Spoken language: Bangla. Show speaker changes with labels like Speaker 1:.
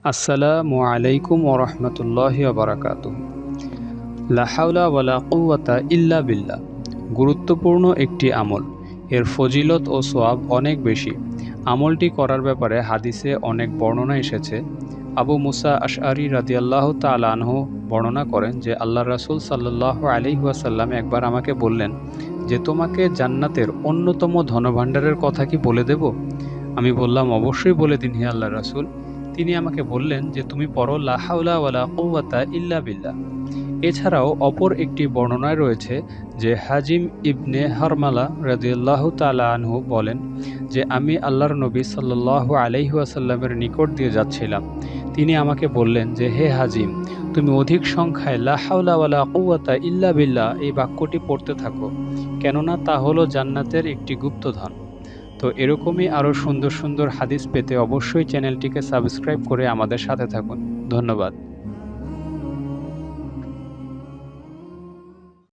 Speaker 1: আসসালামু আলাইকুম ওরহমতুল্লাহি ওবারাকাতুহু। লা হাওলা ওয়ালা কুওয়াতা ইল্লা বিল্লাহ গুরুত্বপূর্ণ একটি আমল। এর ফজিলত ও সওয়াব অনেক বেশি। আমলটি করার ব্যাপারে হাদিসে অনেক বর্ণনা এসেছে। আবু মুসা আশআরী রাদিয়াল্লাহু তাআলা আনহু বর্ণনা করেন যে আল্লাহর রাসূল সাল্লাল্লাহু আলাইহি ওয়াসাল্লাম একবার আমাকে বললেন যে, তোমাকে জান্নাতের অন্যতম ধনভাণ্ডারের কথা কি বলে দেব? আমি বললাম, অবশ্যই বলে দিন হে আল্লাহর রাসূল। তিনি আমাকে বললেন যে, তুমি পড়ো লা হাওলা ওয়ালা কুওয়াতা ইল্লা বিল্লাহ। এছাড়াও অপর একটি বর্ণনায় রয়েছে যে হাজিম ইবনে হারমালা রাদিয়াল্লাহু তাআলা আনহু বলেন যে, আমি আল্লাহর নবী সাল্লাল্লাহু আলাইহি ওয়াসাল্লামের নিকট দিয়ে যাচ্ছিলাম। তিনি আমাকে বললেন যে, হে হাজিম, তুমি অধিক সংখ্যায় লা হাওলা ওয়ালা কুওয়াতা ইল্লা বিল্লাহ এই বাক্যটি পড়তে থাকো, কেননা তা হলো জান্নাতের একটি গুপ্তধন। তো এরকমই আরও সুন্দর সুন্দর হাদিস পেতে অবশ্যই চ্যানেলটিকে সাবস্ক্রাইব করে আমাদের সাথে থাকুন। ধন্যবাদ।